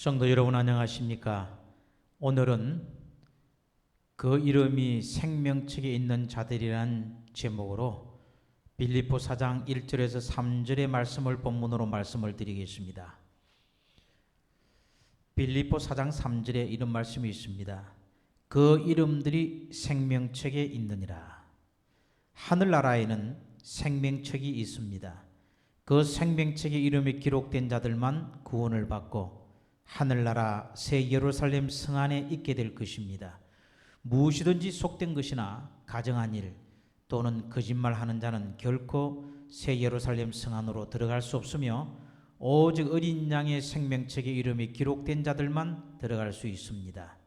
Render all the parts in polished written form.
성도 여러분 안녕하십니까? 오늘은 그 이름이 생명책에 있는 자들이란 제목으로 빌립보 4장 1절에서 3절의 말씀을 본문으로 말씀을 드리겠습니다. 빌립보 4장 3절에 이런 말씀이 있습니다. 그 이름들이 생명책에 있느니라. 하늘나라에는 생명책이 있습니다. 그 생명책의 이름이 기록된 자들만 구원을 받고 하늘나라 새 예루살렘 성 안에 있게 될 것입니다. 무엇이든지 속된 것이나 가정한 일 또는 거짓말하는 자는 결코 새 예루살렘 성 안으로 들어갈 수 없으며 오직 어린 양의 생명책의 이름이 기록된 자들만 들어갈 수 있습니다.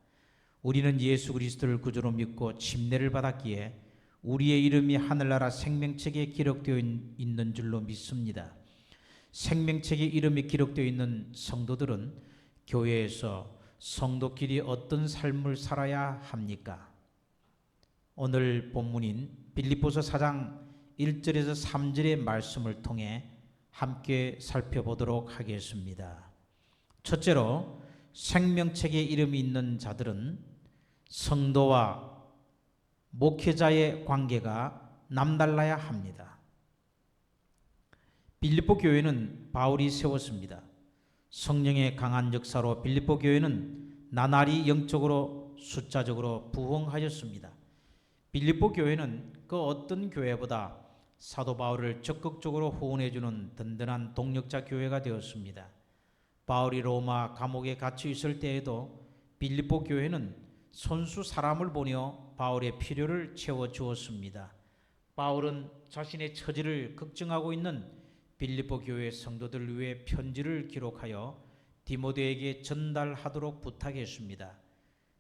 우리는 예수 그리스도를 구주로 믿고 침례를 받았기에 우리의 이름이 하늘나라 생명책에 기록되어 있는 줄로 믿습니다. 생명책에 이름이 기록되어 있는 성도들은 교회에서 성도끼리 어떤 삶을 살아야 합니까? 오늘 본문인 빌립보서 4장 1절에서 3절의 말씀을 통해 함께 살펴보도록 하겠습니다. 첫째로 생명책에 이름이 있는 자들은 성도와 목회자의 관계가 남달라야 합니다. 빌립보 교회는 바울이 세웠습니다. 성령의 강한 역사로 빌립보 교회는 나날이 영적으로 숫자적으로 부흥하였습니다. 빌립보 교회는 그 어떤 교회보다 사도 바울을 적극적으로 후원해주는 든든한 동력자 교회가 되었습니다. 바울이 로마 감옥에 갇혀 있을 때에도 빌립보 교회는 손수 사람을 보내어 바울의 필요를 채워주었습니다. 바울은 자신의 처지를 걱정하고 있는 빌립보 교회 성도들 위해 편지를 기록하여 디모데에게 전달하도록 부탁했습니다.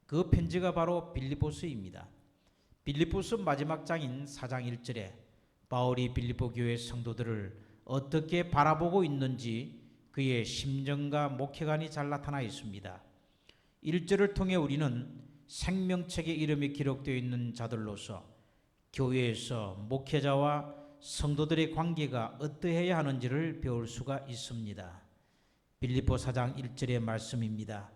그 편지가 바로 빌립보서입니다. 빌립보서 마지막 장인 4장 1절에 바울이 빌립보 교회 성도들을 어떻게 바라보고 있는지 그의 심정과 목회관이 잘 나타나 있습니다. 1절을 통해 우리는 생명책의 이름이 기록되어 있는 자들로서 교회에서 목회자와 성도들의 관계가 어떠해야 하는지를 배울 수가 있습니다. 빌립보 4장 1절의 말씀입니다.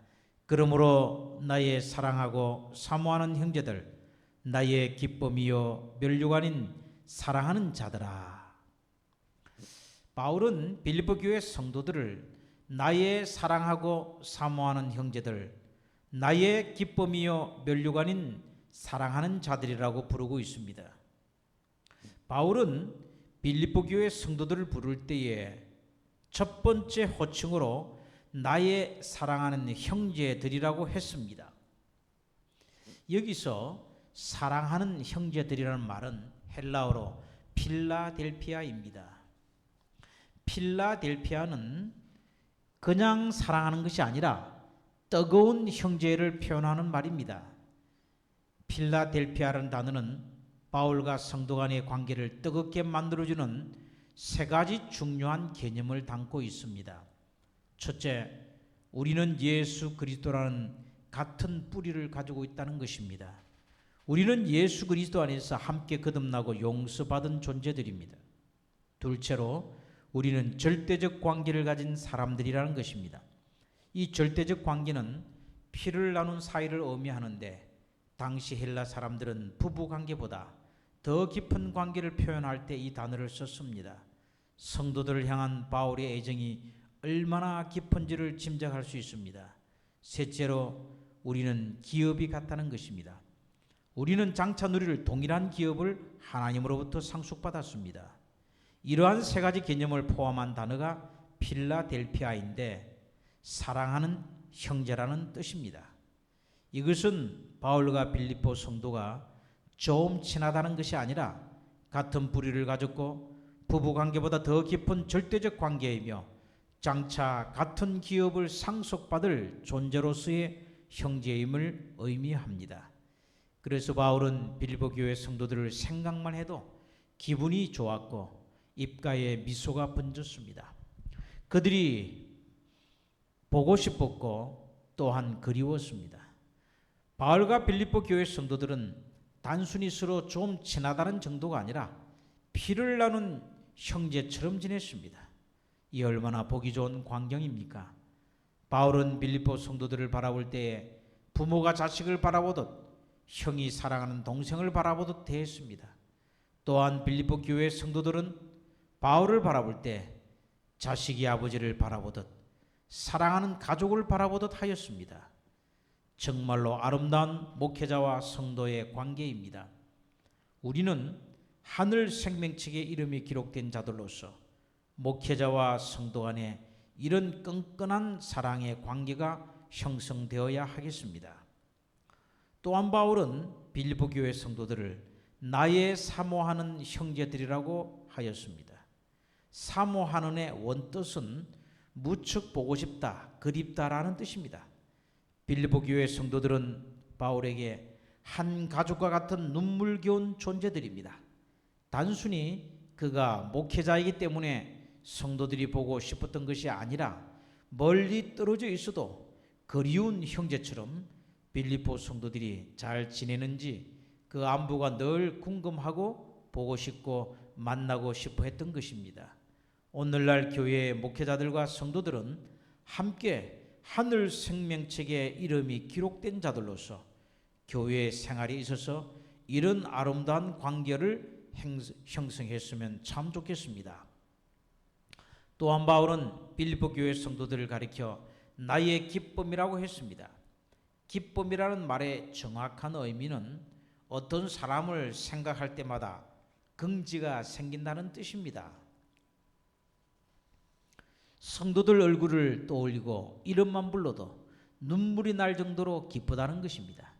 그러므로 나의 사랑하고 사모하는 형제들, 나의 기쁨이요 면류관인 사랑하는 자들아. 바울은 빌립보 교회 성도들을 나의 사랑하고 사모하는 형제들, 나의 기쁨이요 면류관인 사랑하는 자들이라고 부르고 있습니다. 바울은 빌립보 교회 성도들을 부를 때에 첫 번째 호칭으로 나의 사랑하는 형제들이라고 했습니다. 여기서 사랑하는 형제들이라는 말은 헬라어로 필라델피아입니다. 필라델피아는 그냥 사랑하는 것이 아니라 뜨거운 형제를 표현하는 말입니다. 필라델피아라는 단어는 바울과 성도 간의 관계를 뜨겁게 만들어주는 세 가지 중요한 개념을 담고 있습니다. 첫째, 우리는 예수 그리스도라는 같은 뿌리를 가지고 있다는 것입니다. 우리는 예수 그리스도 안에서 함께 거듭나고 용서받은 존재들입니다. 둘째로, 우리는 절대적 관계를 가진 사람들이라는 것입니다. 이 절대적 관계는 피를 나눈 사이를 의미하는데 당시 헬라 사람들은 부부 관계보다 더 깊은 관계를 표현할 때 이 단어를 썼습니다. 성도들을 향한 바울의 애정이 얼마나 깊은지를 짐작할 수 있습니다. 셋째로, 우리는 기업이 같다는 것입니다. 우리는 장차 누릴 동일한 기업을 하나님으로부터 상속받았습니다. 이러한 세 가지 개념을 포함한 단어가 필라델피아인데 사랑하는 형제라는 뜻입니다. 이것은 바울과 빌립보 성도가 좀 친하다는 것이 아니라 같은 뿌리를 가졌고 부부관계보다 더 깊은 절대적 관계이며 장차 같은 기업을 상속받을 존재로서의 형제임을 의미합니다. 그래서 바울은 빌립보 교회 성도들을 생각만 해도 기분이 좋았고 입가에 미소가 번졌습니다. 그들이 보고 싶었고 또한 그리웠습니다. 바울과 빌립보 교회 성도들은 단순히 서로 좀 친하다는 정도가 아니라 피를 나눈 형제처럼 지냈습니다. 이 얼마나 보기 좋은 광경입니까? 바울은 빌립보 성도들을 바라볼 때에 부모가 자식을 바라보듯 형이 사랑하는 동생을 바라보듯 대했습니다. 또한 빌립보 교회 성도들은 바울을 바라볼 때 자식이 아버지를 바라보듯 사랑하는 가족을 바라보듯 하였습니다. 정말로 아름다운 목회자와 성도의 관계입니다. 우리는 하늘 생명책의 이름이 기록된 자들로서 목회자와 성도 간에 이런 끈끈한 사랑의 관계가 형성되어야 하겠습니다. 또한 바울은 빌립보 교회 성도들을 나의 사모하는 형제들이라고 하였습니다. 사모하는의 원뜻은 무척 보고 싶다, 그립다라는 뜻입니다. 빌립보 교회 성도들은 바울에게 한 가족과 같은 눈물겨운 존재들입니다. 단순히 그가 목회자이기 때문에 성도들이 보고 싶었던 것이 아니라 멀리 떨어져 있어도 그리운 형제처럼 빌립보 성도들이 잘 지내는지 그 안부가 늘 궁금하고 보고 싶고 만나고 싶어 했던 것입니다. 오늘날 교회의 목회자들과 성도들은 함께 하늘 생명책에 이름이 기록된 자들로서 교회 생활에 있어서 이런 아름다운 관계를 형성했으면 참 좋겠습니다. 또한 바울은 빌립보 교회 성도들을 가리켜 나의 기쁨이라고 했습니다. 기쁨이라는 말의 정확한 의미는 어떤 사람을 생각할 때마다 긍지가 생긴다는 뜻입니다. 성도들 얼굴을 떠올리고 이름만 불러도 눈물이 날 정도로 기쁘다는 것입니다.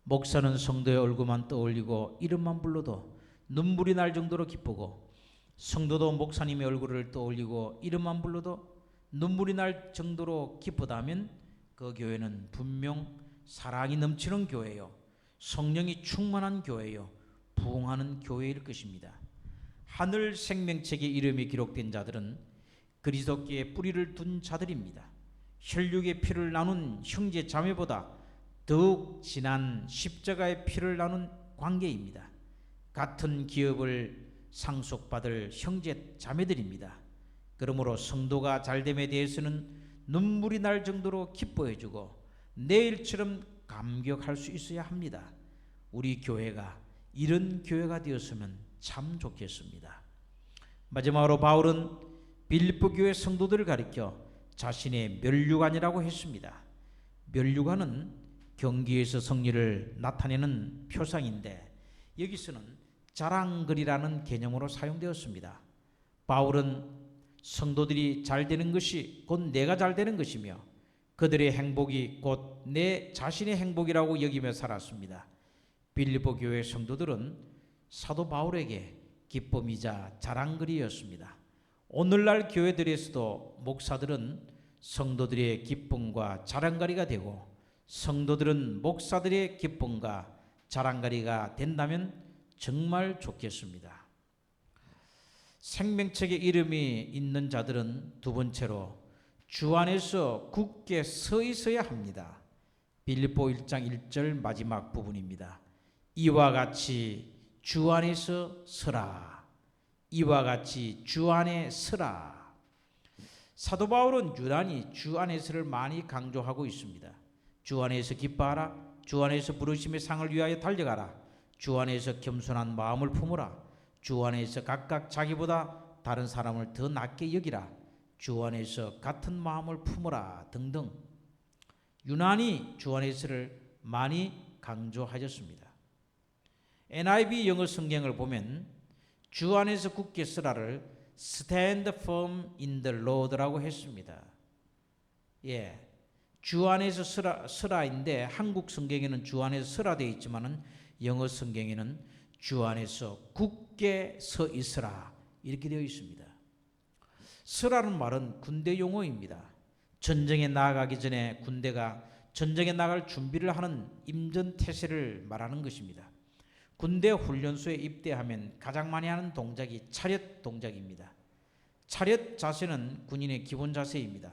목사는 성도의 얼굴만 떠올리고 이름만 불러도 눈물이 날 정도로 기쁘고, 성도도 목사님의 얼굴을 떠올리고 이름만 불러도 눈물이 날 정도로 기쁘다면 그 교회는 분명 사랑이 넘치는 교회요, 성령이 충만한 교회요, 부흥하는 교회일 것입니다. 하늘 생명책에 이름이 기록된 자들은 그리스도께 뿌리를 둔 자들입니다. 혈육의 피를 나눈 형제 자매보다 더욱 진한 십자가의 피를 나눈 관계입니다. 같은 기업을 상속받을 형제 자매들입니다. 그러므로 성도가 잘됨에 대해서는 눈물이 날 정도로 기뻐해주고 내일처럼 감격할 수 있어야 합니다. 우리 교회가 이런 교회가 되었으면 참 좋겠습니다. 마지막으로 바울은 빌립보 교회 성도들을 가리켜 자신의 면류관이라고 했습니다. 면류관은 경기에서 승리를 나타내는 표상인데 여기서는 자랑거리라는 개념으로 사용되었습니다. 바울은 성도들이 잘 되는 것이 곧 내가 잘 되는 것이며 그들의 행복이 곧 내 자신의 행복이라고 여기며 살았습니다. 빌립보 교회 성도들은 사도 바울에게 기쁨이자 자랑거리였습니다. 오늘날 교회들에서도 목사들은 성도들의 기쁨과 자랑거리가 되고 성도들은 목사들의 기쁨과 자랑거리가 된다면 정말 좋겠습니다. 생명책의 이름이 있는 자들은 두 번째로 주 안에서 굳게 서 있어야 합니다. 빌립보 1장 1절 마지막 부분입니다. 이와 같이 주 안에서 서라. 이와 같이 주 안에 서라. 사도 바울은 유난히 주 안에서를 많이 강조하고 있습니다. 주 안에서 기뻐하라. 주 안에서 부르심의 상을 위하여 달려가라. 주 안에서 겸손한 마음을 품으라. 주 안에서 각각 자기보다 다른 사람을 더 낮게 여기라. 주 안에서 같은 마음을 품으라 등등 유난히 주 안에서를 많이 강조하셨습니다. NIV 영어 성경을 보면 주 안에서 굳게 서라를 Stand firm in the Lord라고 했습니다. 주 안에서 서라인데 한국 성경에는 주 안에서 서라 되어 있지만은 영어 성경에는 주 안에서 굳게 서 있으라 이렇게 되어 있습니다. 서라는 말은 군대 용어입니다. 전쟁에 나아가기 전에 군대가 전쟁에 나갈 준비를 하는 임전태세를 말하는 것입니다. 군대 훈련소에 입대하면 가장 많이 하는 동작이 차렷 동작입니다. 차렷 자세는 군인의 기본 자세입니다.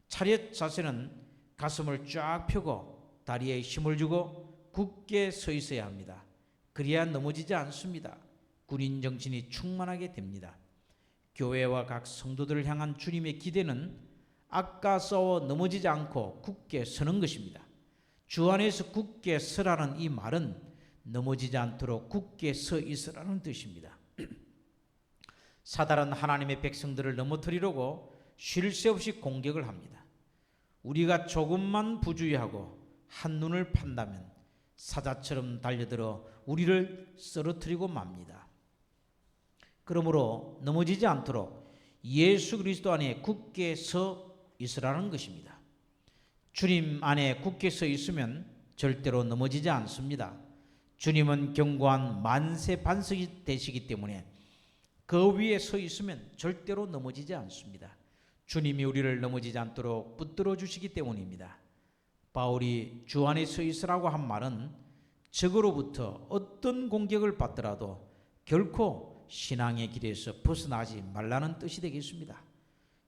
차렷 자세는 가슴을 쫙 펴고 다리에 힘을 주고 굳게 서 있어야 합니다. 그래야 넘어지지 않습니다. 군인 정신이 충만하게 됩니다. 교회와 각 성도들을 향한 주님의 기대는 아까 싸워 넘어지지 않고 굳게 서는 것입니다. 주 안에서 굳게 서라는 이 말은 넘어지지 않도록 굳게 서 있으라는 뜻입니다. 사단은 하나님의 백성들을 넘어뜨리려고 쉴 새 없이 공격을 합니다. 우리가 조금만 부주의하고 한눈을 판다면 사자처럼 달려들어 우리를 쓰러뜨리고 맙니다. 그러므로 넘어지지 않도록 예수 그리스도 안에 굳게 서 있으라는 것입니다. 주님 안에 굳게 서 있으면 절대로 넘어지지 않습니다. 주님은 견고한 만세 반석이 되시기 때문에 그 위에 서 있으면 절대로 넘어지지 않습니다. 주님이 우리를 넘어지지 않도록 붙들어 주시기 때문입니다. 바울이 주 안에 서 있으라고 한 말은 적으로부터 어떤 공격을 받더라도 결코 신앙의 길에서 벗어나지 말라는 뜻이 되겠습니다.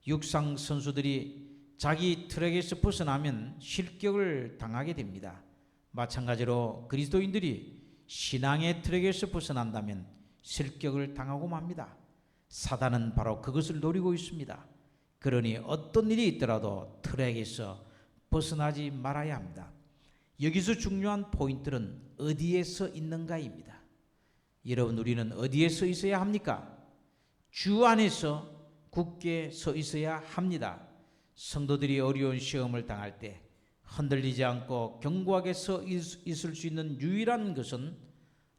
육상 선수들이 자기 트랙에서 벗어나면 실격을 당하게 됩니다. 마찬가지로 그리스도인들이 신앙의 트랙에서 벗어난다면 실격을 당하고 맙니다. 사단은 바로 그것을 노리고 있습니다. 그러니 어떤 일이 있더라도 트랙에서 벗어나지 말아야 합니다. 여기서 중요한 포인트는 어디에 서 있는가입니다. 여러분, 우리는 어디에 서 있어야 합니까? 주 안에서 굳게 서 있어야 합니다. 성도들이 어려운 시험을 당할 때 흔들리지 않고 견고하게 서 있을 수 있는 유일한 것은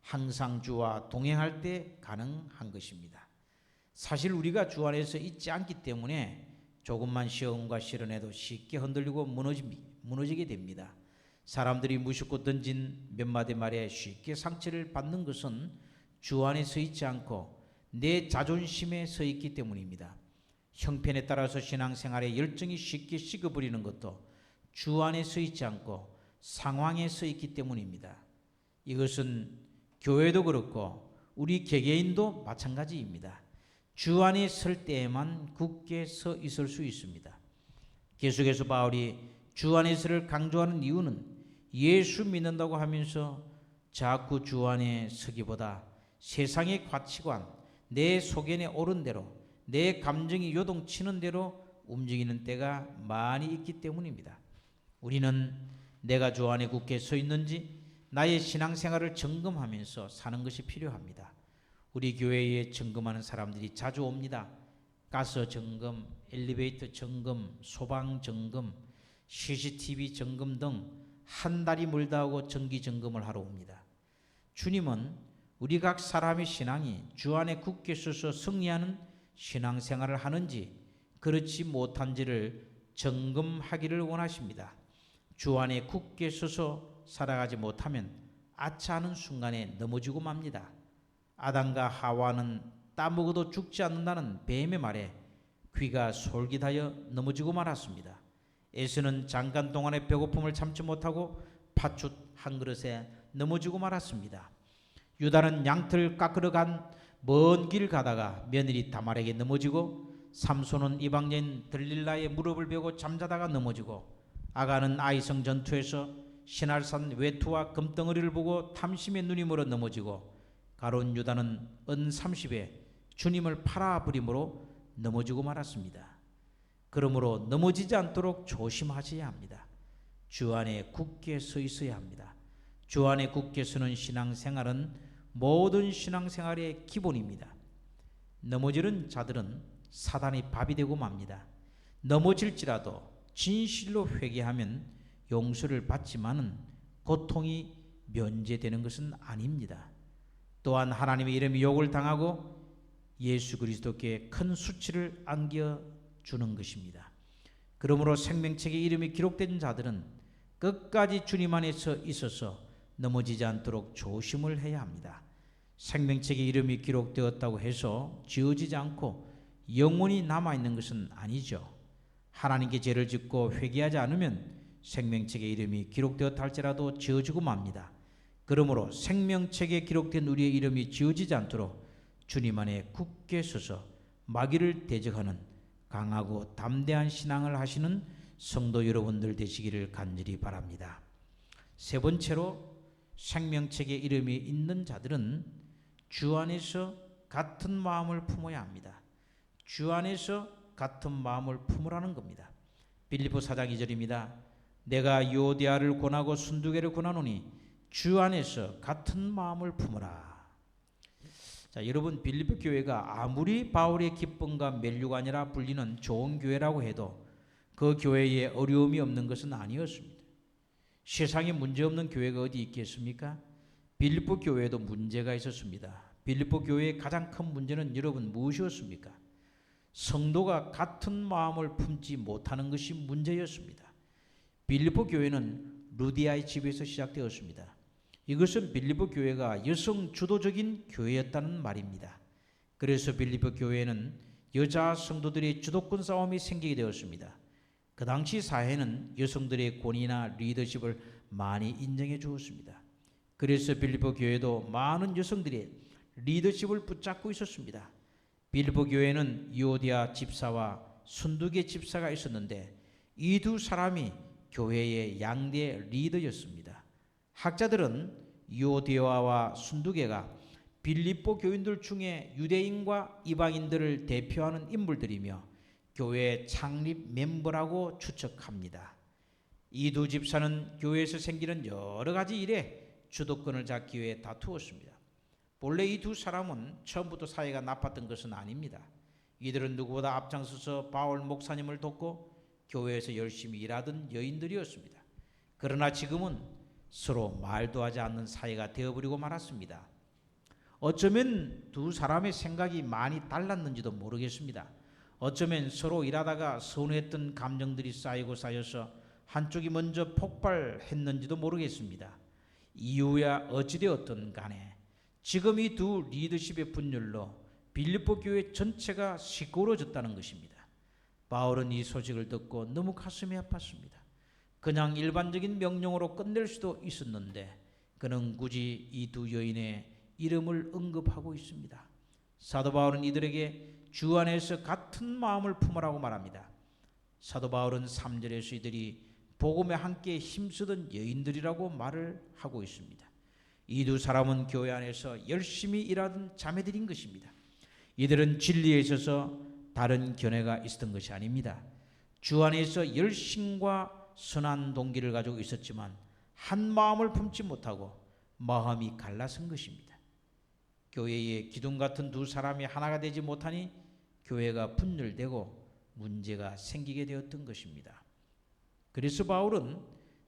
항상 주와 동행할 때 가능한 것입니다. 사실 우리가 주 안에서 있지 않기 때문에 조금만 시험과 시련에도 쉽게 흔들리고 무너지게 됩니다. 사람들이 무심코 던진 몇 마디 말에 쉽게 상처를 받는 것은 주 안에 서 있지 않고 내 자존심에 서 있기 때문입니다. 형편에 따라서 신앙생활에 열정이 쉽게 식어버리는 것도 주 안에 서 있지 않고 상황에 서 있기 때문입니다. 이것은 교회도 그렇고 우리 개개인도 마찬가지입니다. 주 안에 설 때에만 굳게 서 있을 수 있습니다. 계속해서 바울이 주 안에서를 강조하는 이유는 예수 믿는다고 하면서 자꾸 주 안에 서기보다 세상의 가치관, 내 소견에 오른 대로, 내 감정이 요동치는 대로 움직이는 때가 많이 있기 때문입니다. 우리는 내가 주 안에 굳게 서 있는지 나의 신앙생활을 점검하면서 사는 것이 필요합니다. 우리 교회에 점검하는 사람들이 자주 옵니다. 가스 점검, 엘리베이터 점검, 소방 점검, CCTV 점검 등 한 달이 멀다 하고 정기 점검을 하러 옵니다. 주님은 우리 각 사람의 신앙이 주 안에 굳게 서서 승리하는 신앙생활을 하는지 그렇지 못한지를 점검하기를 원하십니다. 주 안에 굳게 서서 살아가지 못하면 아차하는 순간에 넘어지고 맙니다. 아담과 하와는 따먹어도 죽지 않는다는 뱀의 말에 귀가 솔깃하여 넘어지고 말았습니다. 에서는 잠깐 동안의 배고픔을 참지 못하고 팥죽 한 그릇에 넘어지고 말았습니다. 유다는 양털 깎으러 간 먼 길 가다가 며느리 다말에게 넘어지고, 삼손은 이방인 들릴라의 무릎을 베고 잠자다가 넘어지고, 아가는 아이성 전투에서 신할산 외투와 금덩어리를 보고 탐심의 눈이 멀어 넘어지고, 가룟 유다는 은 30에 주님을 팔아버림으로 넘어지고 말았습니다. 그러므로 넘어지지 않도록 조심하셔야 합니다. 주 안에 굳게 서 있어야 합니다. 주 안에 굳게 서는 신앙생활은 모든 신앙생활의 기본입니다. 넘어지는 자들은 사단의 밥이 되고 맙니다. 넘어질지라도 진실로 회개하면 용서를 받지만은 고통이 면제되는 것은 아닙니다. 또한 하나님의 이름이 욕을 당하고 예수 그리스도께 큰 수치를 안겨주는 것입니다. 그러므로 생명책에 이름이 기록된 자들은 끝까지 주님 안에서 있어서 넘어지지 않도록 조심을 해야 합니다. 생명책에 이름이 기록되었다고 해서 지워지지 않고 영원히 남아있는 것은 아니죠. 하나님께 죄를 짓고 회개하지 않으면 생명책에 이름이 기록되었다 할지라도 지워지고 맙니다. 그러므로 생명책에 기록된 우리의 이름이 지워지지 않도록 주님 안에 굳게 서서 마귀를 대적하는 강하고 담대한 신앙을 하시는 성도 여러분들 되시기를 간절히 바랍니다. 세 번째로, 생명책에 이름이 있는 자들은 주 안에서 같은 마음을 품어야 합니다. 주 안에서 같은 마음을 품으라는 겁니다. 빌립보 4장 2절입니다. 내가 유오디아를 권하고 순두개를 권하노니 주 안에서 같은 마음을 품으라. 자, 여러분, 빌립보 교회가 아무리 바울의 기쁨과 멜류가 아니라 불리는 좋은 교회라고 해도 그 교회에 어려움이 없는 것은 아니었습니다. 세상에 문제없는 교회가 어디 있겠습니까? 빌립보 교회에도 문제가 있었습니다. 빌립보 교회의 가장 큰 문제는 여러분 무엇이었습니까? 성도가 같은 마음을 품지 못하는 것이 문제였습니다. 빌립보 교회는 루디아의 집에서 시작되었습니다. 이것은 빌립보 교회가 여성 주도적인 교회였다는 말입니다. 그래서 빌립보 교회는 여자 성도들의 주도권 싸움이 생기게 되었습니다. 그 당시 사회는 여성들의 권위나 리더십을 많이 인정해 주었습니다. 그래서 빌립보 교회도 많은 여성들의 리더십을 붙잡고 있었습니다. 빌립보 교회는 유오디아 집사와 순두개 집사가 있었는데 이 두 사람이 교회의 양대 리더였습니다. 학자들은 유오디아와 순두개가 빌립보 교인들 중에 유대인과 이방인들을 대표하는 인물들이며 교회 창립 멤버라고 추측합니다. 이 두 집사는 교회에서 생기는 여러 가지 일에 주도권을 잡기 위해 다투었습니다. 본래 이 두 사람은 처음부터 사이가 나빴던 것은 아닙니다. 이들은 누구보다 앞장서서 바울 목사님을 돕고 교회에서 열심히 일하던 여인들이었습니다. 그러나 지금은 서로 말도 하지 않는 사이가 되어버리고 말았습니다. 어쩌면 두 사람의 생각이 많이 달랐는지도 모르겠습니다. 어쩌면 서로 일하다가 서운했던 감정들이 쌓여서 한쪽이 먼저 폭발했는지도 모르겠습니다. 이유야 어찌되었든 간에 지금 이 두 리더십의 분열로 빌립보 교회 전체가 시끄러워졌다는 것입니다. 바울은 이 소식을 듣고 너무 가슴이 아팠습니다. 그냥 일반적인 명령으로 끝낼 수도 있었는데 그는 굳이 이 두 여인의 이름을 언급하고 있습니다. 사도 바울은 이들에게 주 안에서 같은 마음을 품으라고 말합니다. 사도 바울은 3절에서 이들이 복음에 함께 힘쓰던 여인들이라고 말을 하고 있습니다. 이 두 사람은 교회 안에서 열심히 일하던 자매들인 것입니다. 이들은 진리에 있어서 다른 견해가 있었던 것이 아닙니다. 주 안에서 열심과 선한 동기를 가지고 있었지만 한 마음을 품지 못하고 마음이 갈라선 것입니다. 교회의 기둥 같은 두 사람이 하나가 되지 못하니 교회가 분열되고 문제가 생기게 되었던 것입니다. 그래서 바울은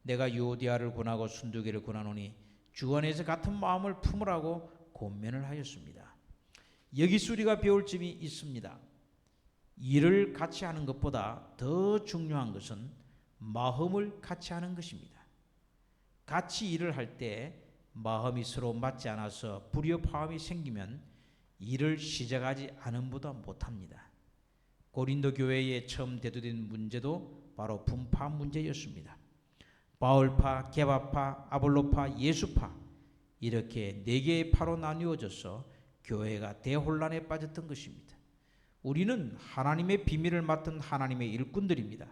내가 유오디아를 권하고 순두개를 권하노니 주 안에서 같은 마음을 품으라고 권면을 하였습니다. 여기서 우리가 배울 점이 있습니다. 일을 같이 하는 것보다 더 중요한 것은 마음을 같이 하는 것입니다. 같이 일을 할 때 마음이 서로 맞지 않아서 불협화음이 생기면 일을 시작하지 않음보다 못합니다. 고린도 교회에 처음 대두된 문제도 바로 분파 문제였습니다. 바울파, 게바파, 아볼로파, 예수파 이렇게 4개의 파로 나뉘어져서 교회가 대혼란에 빠졌던 것입니다. 우리는 하나님의 비밀을 맡은 하나님의 일꾼들입니다.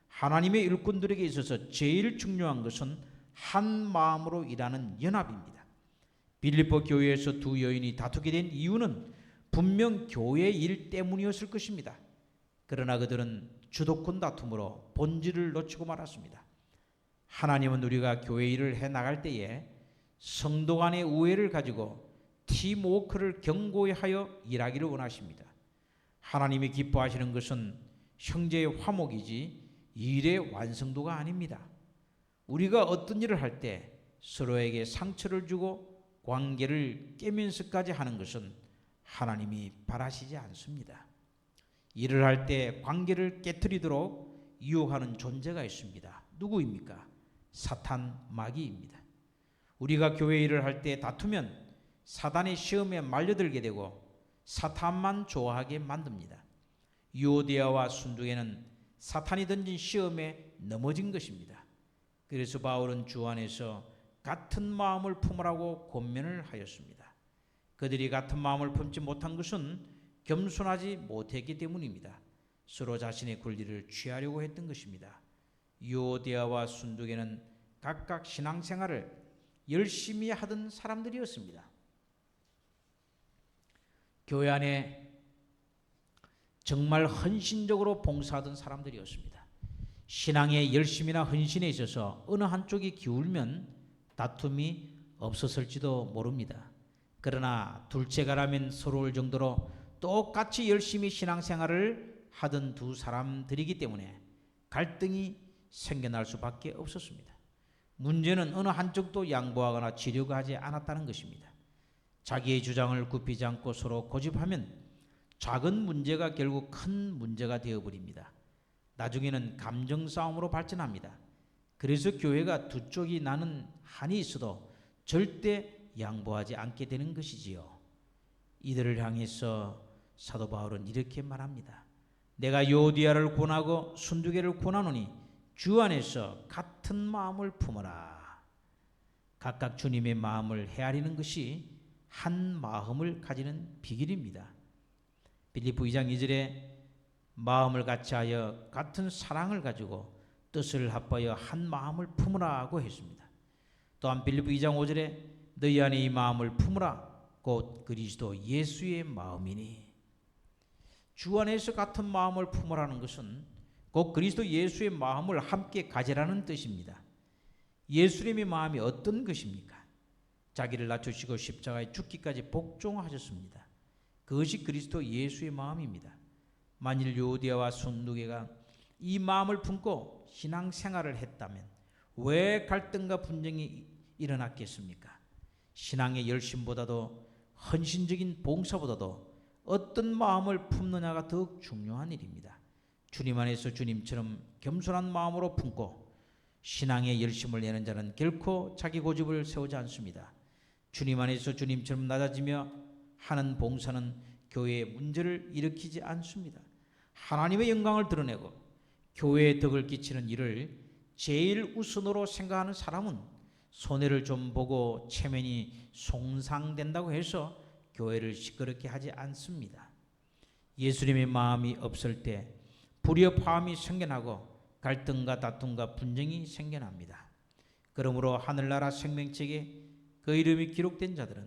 하나님의 일꾼들에게 있어서 제일 중요한 것은 한 마음으로 일하는 연합입니다. 빌립보 교회에서 두 여인이 다투게 된 이유는 분명 교회 일 때문이었을 것입니다. 그러나 그들은 주도권 다툼으로 본질을 놓치고 말았습니다. 하나님은 우리가 교회 일을 해나갈 때에 성도 간의 우애를 가지고 팀워크를 견고히 하여 일하기를 원하십니다. 하나님이 기뻐하시는 것은 형제의 화목이지 일의 완성도가 아닙니다. 우리가 어떤 일을 할 때 서로에게 상처를 주고 관계를 깨면서까지 하는 것은 하나님이 바라시지 않습니다. 일을 할 때 관계를 깨트리도록 유혹하는 존재가 있습니다. 누구입니까? 사탄 마귀입니다. 우리가 교회 일을 할 때 다투면 사단의 시험에 말려들게 되고 사탄만 좋아하게 만듭니다. 유오디아와 순두개는 사탄이 던진 시험에 넘어진 것입니다. 그래서 바울은 주 안에서 같은 마음을 품으라고 권면을 하였습니다. 그들이 같은 마음을 품지 못한 것은 겸손하지 못했기 때문입니다. 서로 자신의 권리를 취하려고 했던 것입니다. 유오디아와 순두개는 각각 신앙생활을 열심히 하던 사람들이었습니다. 교회 안에 정말 헌신적으로 봉사하던 사람들이었습니다. 신앙의 열심이나 헌신에 있어서 어느 한쪽이 기울면 다툼이 없었을지도 모릅니다. 그러나 둘째가라면 서러울 정도로 똑같이 열심히 신앙생활을 하던 두 사람들이기 때문에 갈등이 생겨날 수밖에 없었습니다. 문제는 어느 한쪽도 양보하거나 지려고 하지 않았다는 것입니다. 자기의 주장을 굽히지 않고 서로 고집하면 작은 문제가 결국 큰 문제가 되어버립니다. 나중에는 감정 싸움으로 발전합니다. 그래서 교회가 두 쪽이 나는 한이 있어도 절대 양보하지 않게 되는 것이지요. 이들을 향해서 사도 바울은 이렇게 말합니다. 내가 요디아를 권하고 순두개를 권하노니 주 안에서 같은 마음을 품어라. 각각 주님의 마음을 헤아리는 것이 한 마음을 가지는 비결입니다. 빌립보 2장 2절에 마음을 같이하여 같은 사랑을 가지고 뜻을 합하여 한 마음을 품으라고 했습니다. 또한 빌립보 2장 5절에 너희 안에 이 마음을 품으라 곧 그리스도 예수의 마음이니. 주 안에서 같은 마음을 품으라는 것은 곧 그리스도 예수의 마음을 함께 가지라는 뜻입니다. 예수님의 마음이 어떤 것입니까? 자기를 낮추시고 십자가에 죽기까지 복종하셨습니다. 그것이 그리스도 예수의 마음입니다. 만일 요디아와 순두개가 이 마음을 품고 신앙생활을 했다면 왜 갈등과 분쟁이 일어났겠습니까? 신앙의 열심보다도 헌신적인 봉사보다도 어떤 마음을 품느냐가 더욱 중요한 일입니다. 주님 안에서 주님처럼 겸손한 마음으로 품고 신앙의 열심을 내는 자는 결코 자기 고집을 세우지 않습니다. 주님 안에서 주님처럼 낮아지며 하는 봉사는 교회의 문제를 일으키지 않습니다. 하나님의 영광을 드러내고 교회에 덕을 끼치는 일을 제일 우선으로 생각하는 사람은 손해를 좀 보고 체면이 손상된다고 해서 교회를 시끄럽게 하지 않습니다. 예수님의 마음이 없을 때 불협화음이 생겨나고 갈등과 다툼과 분쟁이 생겨납니다. 그러므로 하늘나라 생명책에 그 이름이 기록된 자들은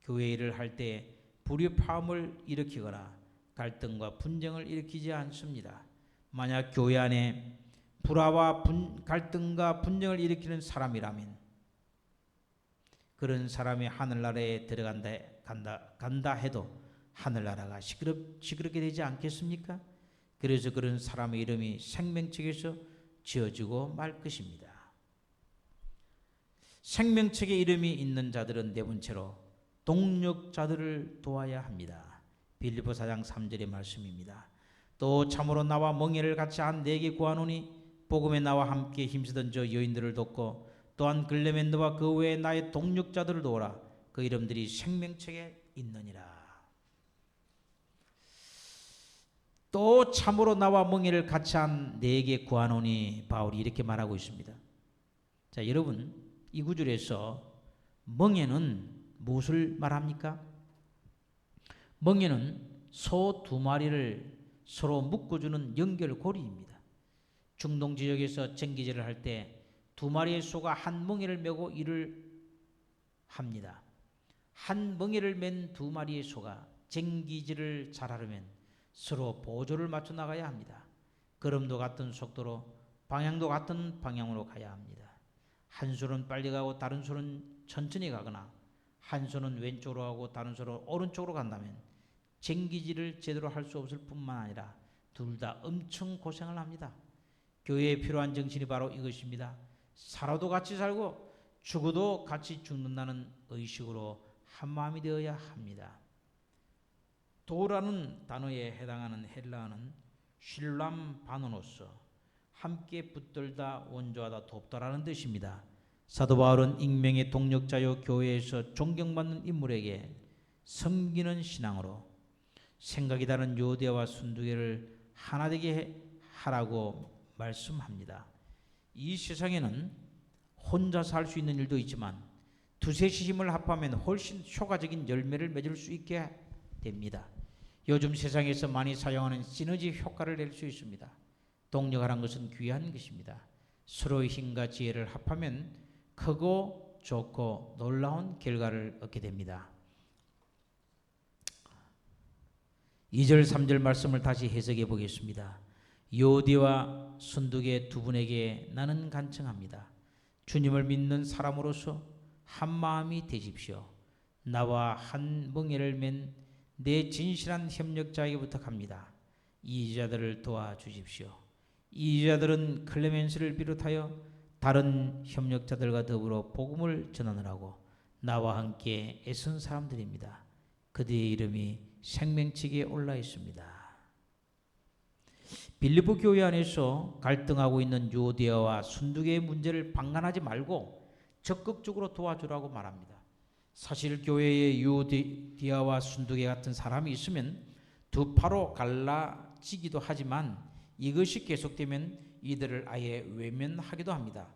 교회 일을 할 때 불협화음을 일으키거나 갈등과 분쟁을 일으키지 않습니다. 만약 교회 안에 불화와 갈등과 분쟁을 일으키는 사람이라면 그런 사람이 하늘나라에 간다 해도 하늘나라가 시끄럽게 되지 않겠습니까? 그래서 그런 사람의 이름이 생명책에서 지어지고 말 것입니다. 생명책에 이름이 있는 자들은 네 번째로 동력자들을 도와야 합니다. 빌립보 4장 3절의 말씀입니다. 또 참으로 나와 멍에를 같이 한 내게 구하노니 복음에 나와 함께 힘쓰던 저 여인들을 돕고 또한 글레멘드와 그 외에 나의 동력자들을 도우라. 그 이름들이 생명책에 있느니라. 또 참으로 나와 멍에를 같이 한 내게 구하노니 바울이 이렇게 말하고 있습니다. 자, 여러분 이 구절에서 멍에는 무엇을 말합니까? 멍에는 소 두 마리를 서로 묶어주는 연결고리입니다. 중동 지역에서 쟁기질을 할 때 두 마리의 소가 한 멍에를 메고 일을 합니다. 한 멍에를 맨 두 마리의 소가 쟁기질을 잘하려면 서로 보조를 맞춰 나가야 합니다. 걸음도 같은 속도로 방향도 같은 방향으로 가야 합니다. 한 소는 빨리 가고 다른 소는 천천히 가거나 한 소는 왼쪽으로 가고 다른 소는 오른쪽으로 간다면 쟁기질을 제대로 할 수 없을 뿐만 아니라 둘 다 엄청 고생을 합니다. 교회에 필요한 정신이 바로 이것입니다. 살아도 같이 살고 죽어도 같이 죽는다는 의식으로 한마음이 되어야 합니다. 도라는 단어에 해당하는 헬라어는 쉴람 바노노스, 함께 붙들다 원조하다 돕다라는 뜻입니다. 사도 바울은 익명의 동력자요 교회에서 존경받는 인물에게 섬기는 신앙으로 생각이 다른 요디아와 순두개를 하나 되게 하라고 말씀합니다. 이 세상에는 혼자서 할 수 있는 일도 있지만 두셋이 힘을 합하면 훨씬 효과적인 열매를 맺을 수 있게 됩니다. 요즘 세상에서 많이 사용하는 시너지 효과를 낼 수 있습니다. 동력하란 것은 귀한 것입니다. 서로의 힘과 지혜를 합하면 크고 좋고 놀라운 결과를 얻게 됩니다. 2절 3절 말씀을 다시 해석해 보겠습니다. 요디와 순두계 두 분에게 나는 간청합니다. 주님을 믿는 사람으로서 한 마음이 되십시오. 나와 한 멍에를 맨 내 진실한 협력자에게 부탁합니다. 이 여자들을 도와주십시오. 이 여자들은 클레멘스를 비롯하여 다른 협력자들과 더불어 복음을 전하느라고 나와 함께 애쓴 사람들입니다. 그들의 이름이 생명책에 올라 있습니다. 빌립보 교회 안에서 갈등하고 있는 유오디아와 순두계의 문제를 방관하지 말고 적극적으로 도와주라고 말합니다. 사실 교회에 유오디아와 순두계 같은 사람이 있으면 두 파로 갈라지기도 하지만 이것이 계속되면 이들을 아예 외면하기도 합니다.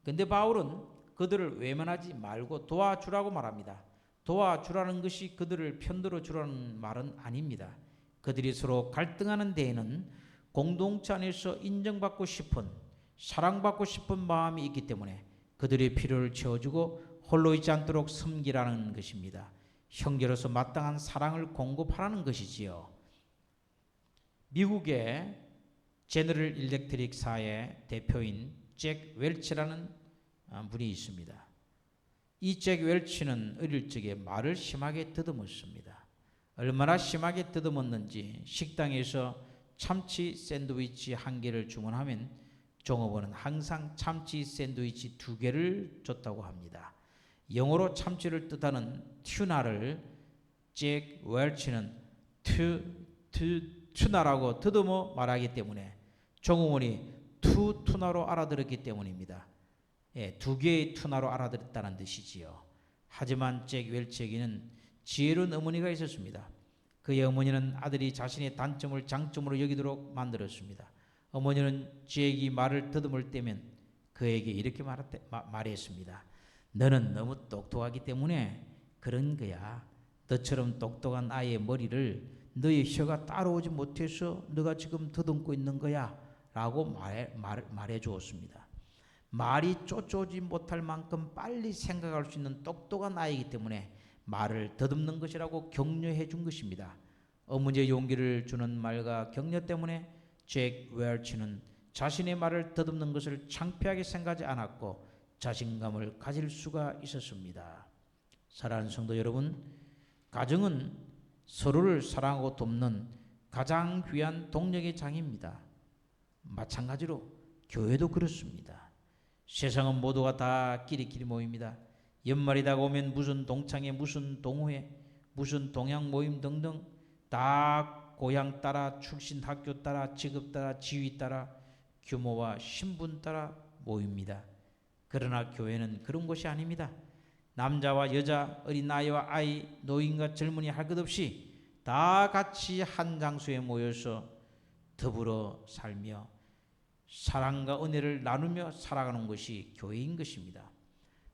근데 바울은 그들을 외면하지 말고 도와주라고 말합니다. 도와주라는 것이 그들을 편들어 주라는 말은 아닙니다. 그들이 서로 갈등하는 데에는 공동체 안에서 인정받고 싶은, 사랑받고 싶은 마음이 있기 때문에 그들의 필요를 채워주고 홀로 있지 않도록 섬기라는 것입니다. 형제로서 마땅한 사랑을 공급하라는 것이지요. 미국의 제너럴 일렉트릭사의 대표인 잭 웰치라는 분이 있습니다. 이 잭 웰치는 어릴 적에 말을 심하게 더듬었습니다. 얼마나 심하게 더듬었는지 식당에서 참치 샌드위치 한 개를 주문하면 종업원은 항상 참치 샌드위치 2개를 줬다고 합니다. 영어로 참치를 뜻하는 튜나를 잭 웰치는 튜나라고 더듬어 말하기 때문에 종업원이 투나로 알아들었기 때문입니다. 2개의 투나로 알아들었다는 뜻이지요. 하지만 잭 웰치에게는 지혜로운 어머니가 있었습니다. 그의 어머니는 아들이 자신의 단점을 장점으로 여기도록 만들었습니다. 어머니는 잭이 말을 더듬을 때면 그에게 이렇게 말했습니다. 너는 너무 똑똑하기 때문에 그런 거야. 너처럼 똑똑한 아이의 머리를 너의 혀가 따라오지 못해서 너가 지금 더듬고 있는 거야 라고 말해 주었습니다. 말이 쫓아오지 못할 만큼 빨리 생각할 수 있는 똑똑한 아이이기 때문에 말을 더듬는 것이라고 격려해 준 것입니다. 어머니의 용기를 주는 말과 격려 때문에 잭 웰치는 자신의 말을 더듬는 것을 창피하게 생각하지 않았고 자신감을 가질 수가 있었습니다. 사랑하는 성도 여러분, 가정은 서로를 사랑하고 돕는 가장 귀한 동력의 장입니다. 마찬가지로 교회도 그렇습니다. 세상은 모두가 다 끼리끼리 모입니다. 연말이 다가오면 무슨 동창회, 무슨 동호회, 무슨 동양 모임 등등 다 고향 따라, 출신 학교 따라, 직업 따라, 지위 따라, 규모와 신분 따라 모입니다. 그러나 교회는 그런 곳이 아닙니다. 남자와 여자, 어린아이와 아이, 노인과 젊은이 할 것 없이 다 같이 한 장소에 모여서 더불어 살며 사랑과 은혜를 나누며 살아가는 것이 교회인 것입니다.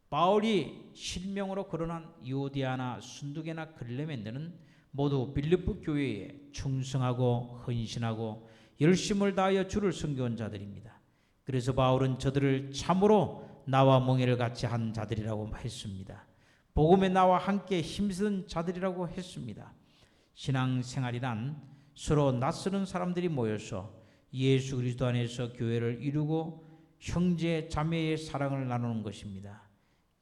바울이 실명으로 거론한 유오디아나 순두계나 클레멘데는 모두 빌립보 교회에 충성하고 헌신하고 열심을 다하여 주를 섬겨온 자들입니다. 그래서 바울은 저들을 참으로 나와 멍에를 같이 한 자들이라고 했습니다. 복음에 나와 함께 힘쓴 자들이라고 했습니다. 신앙생활이란 서로 낯서는 사람들이 모여서 예수 그리스도 안에서 교회를 이루고 형제 자매의 사랑을 나누는 것입니다.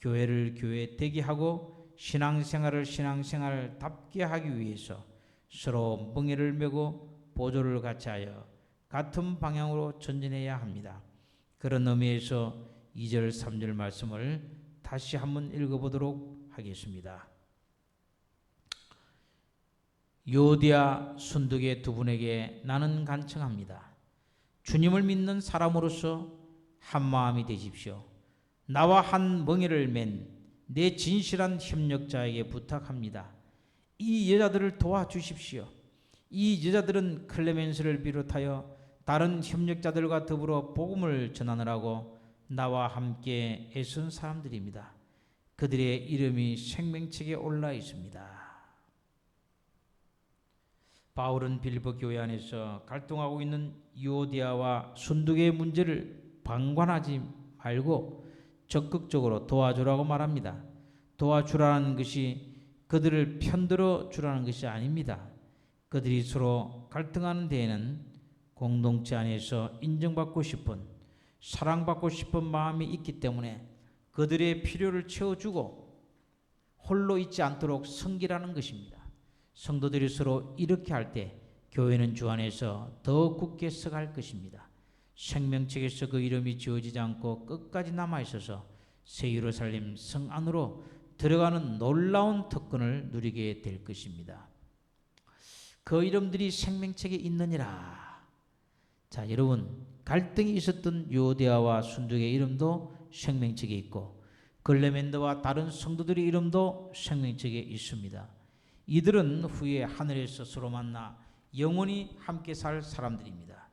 교회를 교회 되게 하고 신앙생활을 신앙생활답게 하기 위해서 서로 멍에를 메고 보조를 같이 하여 같은 방향으로 전진해야 합니다. 그런 의미에서 2절 3절 말씀을 다시 한번 읽어보도록 하겠습니다. 유오디아 순두계 두 분에게 나는 간청합니다. 주님을 믿는 사람으로서 한 마음이 되십시오. 나와 한 멍에를 맨 내 진실한 협력자에게 부탁합니다. 이 여자들을 도와주십시오. 이 여자들은 클레멘스를 비롯하여 다른 협력자들과 더불어 복음을 전하느라고 나와 함께 애쓴 사람들입니다. 그들의 이름이 생명책에 올라 있습니다. 바울은 빌립보 교회 안에서 갈등하고 있는 유오디아와 순두계의 문제를 방관하지 말고 적극적으로 도와주라고 말합니다. 도와주라는 것이 그들을 편들어 주라는 것이 아닙니다. 그들이 서로 갈등하는 데에는 공동체 안에서 인정받고 싶은, 사랑받고 싶은 마음이 있기 때문에 그들의 필요를 채워주고 홀로 있지 않도록 섬기라는 것입니다. 성도들이 서로 이렇게 할 때 교회는 주 안에서 더 굳게 서갈 것입니다. 생명책에서 그 이름이 지워지지 않고 끝까지 남아있어서 새 예루살렘 성 안으로 들어가는 놀라운 특권을 누리게 될 것입니다. 그 이름들이 생명책에 있느니라. 자, 여러분, 갈등이 있었던 유오데아와 순두의 이름도 생명책에 있고 글레멘더와 다른 성도들의 이름도 생명책에 있습니다. 이들은 후에 하늘에서 서로 만나 영원히 함께 살 사람들입니다.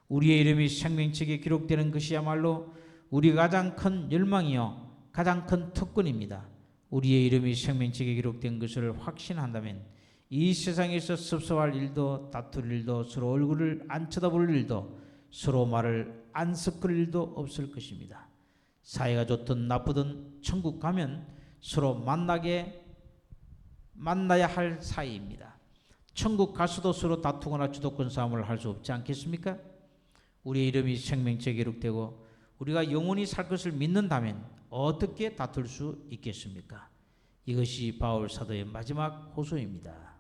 우리의 이름이 생명책에 기록되는 것이야말로 우리 가장 큰 열망이요 가장 큰 특권입니다. 우리의 이름이 생명책에 기록된 것을 확신한다면 이 세상에서 섭섭할 일도, 다툴 일도, 서로 얼굴을 안 쳐다볼 일도, 서로 말을 안 섞을 일도 없을 것입니다. 사이가 좋든 나쁘든 천국 가면 서로 만나야 할 사이입니다. 천국 가서도 서로 다투거나 주도권 싸움을 할 수 없지 않겠습니까? 우리의 이름이 생명책에 기록되고 우리가 영원히 살 것을 믿는다면 어떻게 다툴 수 있겠습니까? 이것이 바울 사도의 마지막 호소입니다.